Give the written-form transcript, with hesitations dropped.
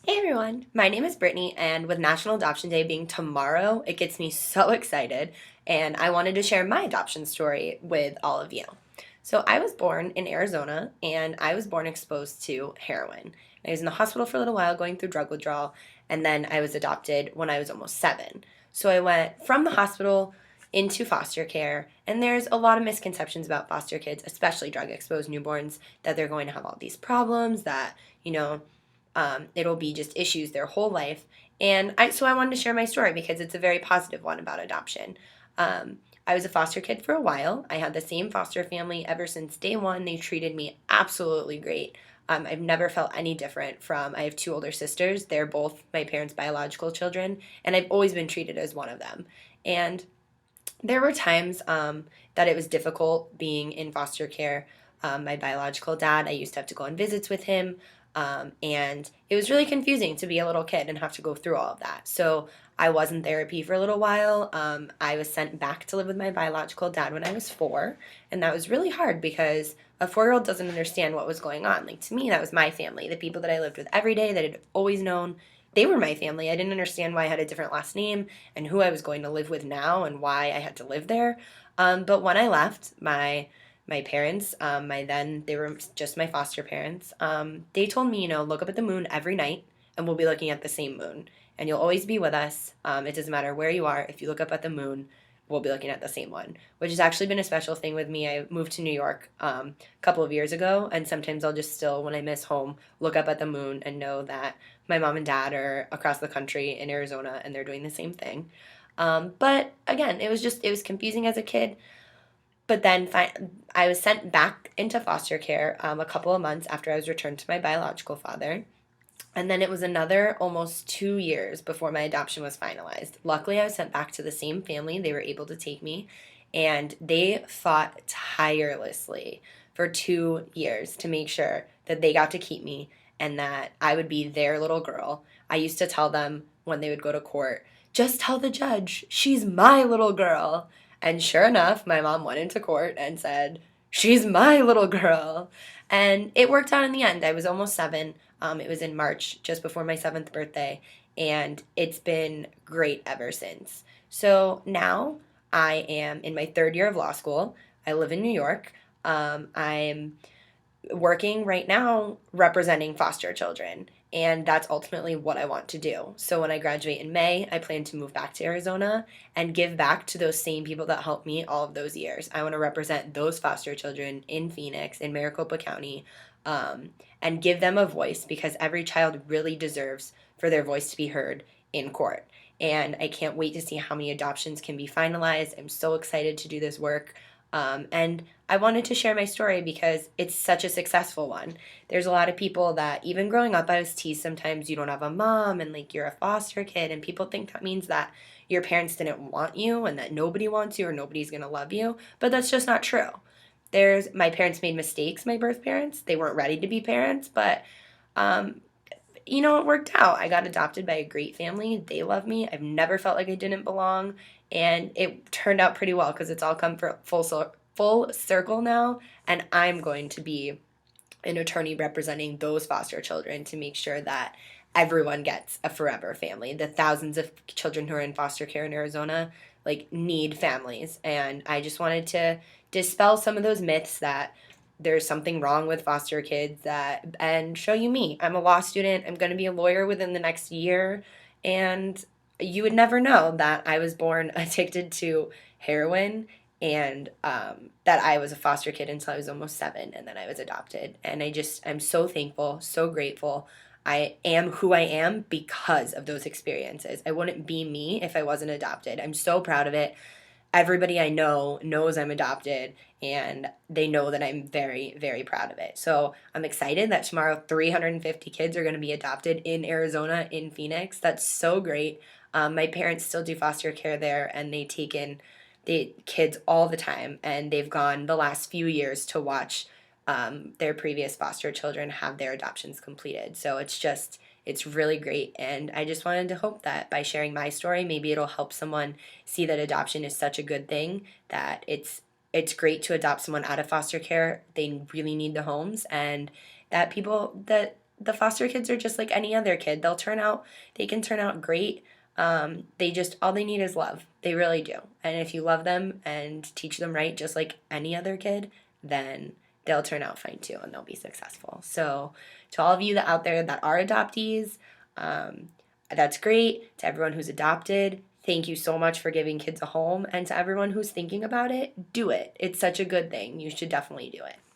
Hey everyone, my name is Brittany, and with National Adoption Day being tomorrow, it gets me so excited, and I wanted to share my adoption story with all of you. So, I was born in Arizona, and I was born exposed to heroin. I was in the hospital for a little while going through drug withdrawal, and then I was adopted when I was almost 7. So, I went from the hospital into foster care, and there's a lot of misconceptions about foster kids, especially drug exposed newborns, that they're going to have all these problems, that, it'll be just issues their whole life. So I wanted to share my story because it's a very positive one about adoption. I was a foster kid for a while. I had the same foster family ever since day one. They treated me absolutely great. I've never felt any different from, I have two older sisters. They're both my parents' biological children, and I've always been treated as one of them. And there were times that it was difficult being in foster care. My biological dad, I used to have to go on visits with him, and it was really confusing to be a little kid and have to go through all of that. So I was in therapy for a little while. I was sent back to live with my biological dad when I was 4, and that was really hard because a 4-year-old doesn't understand what was going on. Like, to me, that was my family, the people that I lived with every day that I'd always known. They were my family. I didn't understand why I had a different last name and who I was going to live with now and why I had to live there. But when I left, my parents, they were just my foster parents. They told me, look up at the moon every night, and we'll be looking at the same moon, and you'll always be with us. It doesn't matter where you are. If you look up at the moon, we'll be looking at the same one, which has actually been a special thing with me. I moved to New York a couple of years ago, and sometimes I'll just still, when I miss home, look up at the moon and know that my mom and dad are across the country in Arizona, and they're doing the same thing. But again, it was confusing as a kid. But then I was sent back into foster care a couple of months after I was returned to my biological father. And then it was another almost 2 years before my adoption was finalized. Luckily, I was sent back to the same family. They were able to take me, and they fought tirelessly for 2 years to make sure that they got to keep me and that I would be their little girl. I used to tell them when they would go to court, just tell the judge, she's my little girl. And sure enough, my mom went into court and said, she's my little girl. And it worked out in the end. I was almost 7. It was in March, just before my 7th birthday, and it's been great ever since. So now I am in my 3rd year of law school. I live in New York. I'm working right now representing foster children, and that's ultimately what I want to do. So when I graduate in May, I plan to move back to Arizona and give back to those same people that helped me all of those years. I want to represent those foster children in Phoenix, in Maricopa County, and give them a voice because every child really deserves for their voice to be heard in court. And I can't wait to see how many adoptions can be finalized. I'm so excited to do this work. And I wanted to share my story because it's such a successful one. There's a lot of people that, even growing up, I was teased sometimes, you don't have a mom and like you're a foster kid, and people think that means that your parents didn't want you and that nobody wants you or nobody's going to love you. But that's just not true. My parents made mistakes, my birth parents. They weren't ready to be parents, but um, it worked out. I got adopted by a great family. They love me. I've never felt like I didn't belong, and it turned out pretty well because it's all come for full circle now, and I'm going to be an attorney representing those foster children to make sure that everyone gets a forever family. The thousands of children who are in foster care in Arizona need families, and I just wanted to dispel some of those myths that there's something wrong with foster kids, and show you me. I'm a law student. I'm going to be a lawyer within the next year, and you would never know that I was born addicted to heroin, and that I was a foster kid until I was almost 7, and then I was adopted. And I'm so thankful, so grateful. I am who I am because of those experiences. I wouldn't be me if I wasn't adopted. I'm so proud of it. Everybody I know knows I'm adopted, and they know that I'm very, very proud of it. So I'm excited that tomorrow 350 kids are going to be adopted in Arizona, in Phoenix. That's so great. My parents still do foster care there, and they take in the kids all the time, and they've gone the last few years to watch their previous foster children have their adoptions completed. So it's really great. And I just wanted to hope that by sharing my story, maybe it'll help someone see that adoption is such a good thing, that it's great to adopt someone out of foster care. They really need the homes, and that the foster kids are just like any other kid. They can turn out great. All they need is love. They really do. And if you love them and teach them right, just like any other kid, then they'll turn out fine too and they'll be successful. So, to all of you that out there that are adoptees, um, that's great. To everyone who's adopted, thank you so much for giving kids a home. And to everyone who's thinking about it, do it. It's such a good thing. You should definitely do it.